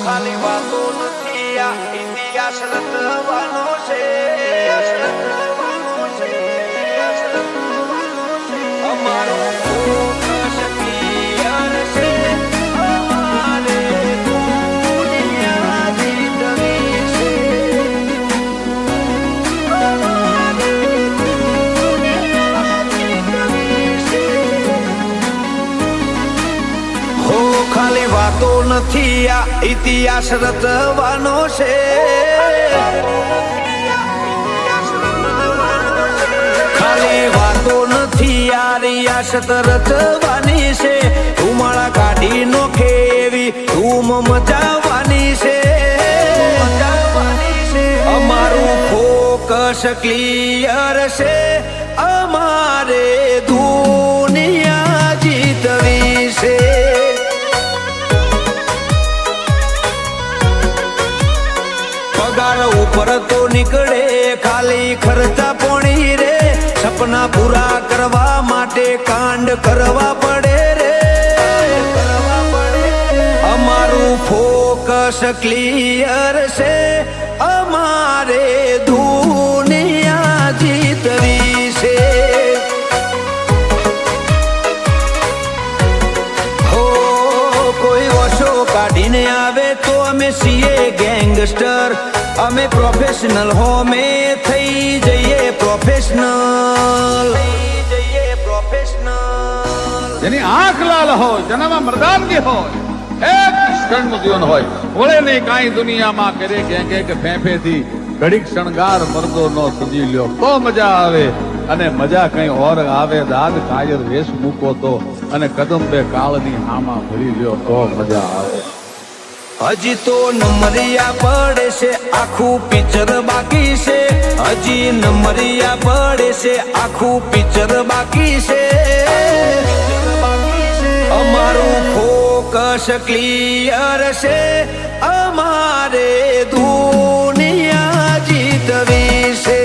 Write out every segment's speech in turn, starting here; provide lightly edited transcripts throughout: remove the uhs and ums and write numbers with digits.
ખાલી વાતો નથી આ ઇતિહાસ રચવાનો છે અમારો ફોકસ ક્લિયર છે અમારે દુનિયા જીતવી છે અમારે દુનિયા જીતવી છે હો ખાલી વાતો નથી આ ઇતિહાસ રચવાનો છે ખાલી વાતો નથી આ રિયાસત રચવાની છે ધુમાડા કાઢી નોખે એવી ધૂમ મચાવવાની છે અમારું ફોકસ ક્લિયર છે અમારે દુનિયા જીતવી છે પગાર ઉપર તો નીકળે ખાલી ખર્ચા પોણી રે સપના પૂરા કરવા માટે કાંડ કરવા પડે રે અમારું ફોકસ ક્લિયર છે અમારે દુનિયા જીતવી છે હો કોઈ ઓછો કાઢીને આવે તો અમે છીએ ગેંગસ્ટર અમે પ્રોફેશનલ હો અમે થઈ જઈએ પ્રોફેશનલ જેની આંખ લાલ હોય જેનામાં મર્દાનગી હોય એક ક્ષણનું જીવન હોય વળે નહીં કાંઈ દુનિયામાં કરે કે ફેંફેથી ઘડીક શણગાર મરદો નો સજી લ્યો તો મજા આવે અને મજા કઈ ઓર આવે દાદ કાયર વેશ મૂકો તો અને કદમ બે કાળની હામાં ભરી લ્યો તો મજા આવે હજી તો નંબરિયા પડે છે આખું પિક્ચર બાકી છે હજી નંબરિયા પડે છે આખું પિક્ચર બાકી છે અમારું ફોકસ ક્લિયર છે અમારે દુનિયા જીતવી છે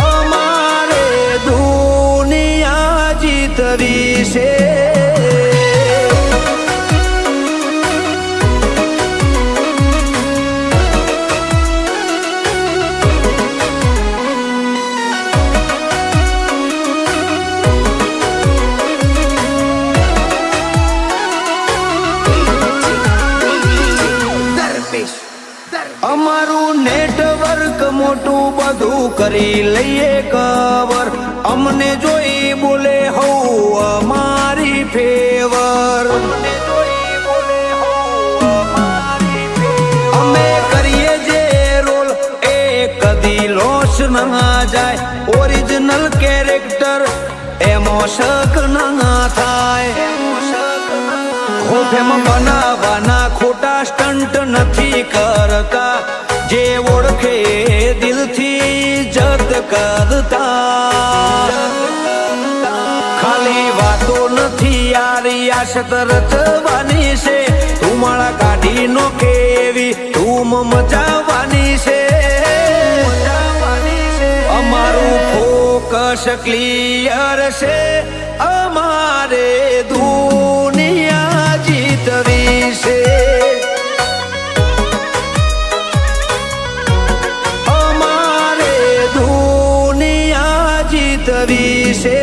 અમારે દુનિયા જીતવી છે અમારું નેટવર્ક મોટું બધું કરી લઈએ કવર અમને જોઈ બોલે હઉ અમારી ફેવર અમે કરીએ જે રોલ એ કદી લોસ ના જાય ઓરિજિનલ કેરેક્ટર એમાં શક ના થાય ખોફેમાં બનાવવાના ખોટા સ્ટન્ટ નથી કરતા જે ઓળખે દિલથી જત કરતા ખાલી વાતો નથી આ રિયાસત રચવાની છે ધુમાડા કાઢી નોખે એવી ધૂમ મચાવવાની છે અમારું ફોકસ ક્લિયર છે અમારે દુનિયા જીતવી છે અમારે દુનિયા જીતવી છે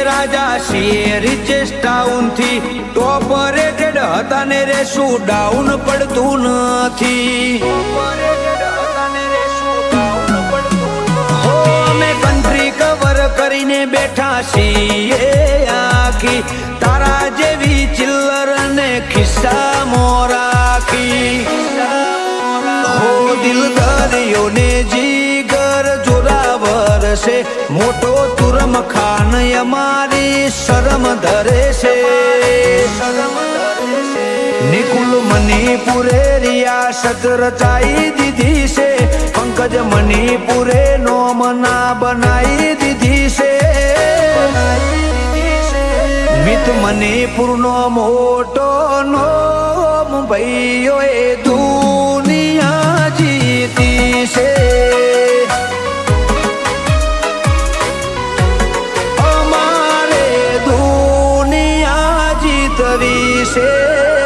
રાજા છીએ રિચેસ્ટ ટાઉન થી ટોપ રેટેડ હતા ને રેશું ડાઉન પડતું નથી હો અમે કન્ટ્રી કવર કરીને બેઠા છીએ આખી તારા જેવી ચિલ્લર ને ખિસ્સા મોરાખી હો દિલ દરિયો ને જીગર જોરાવર છે મોટો તુરમ ખાન અમારી શરમ ધરે છે નિકુલ મણિપુરે રિયાસત રચાઈ દીધી છે પૂરે નોમના બનાવી દીધી છે મિત મણિપુરનો મોટો નોમ ભાઈઓએ દુનિયા જીતી છે અમારે દુનિયા જીતવી છે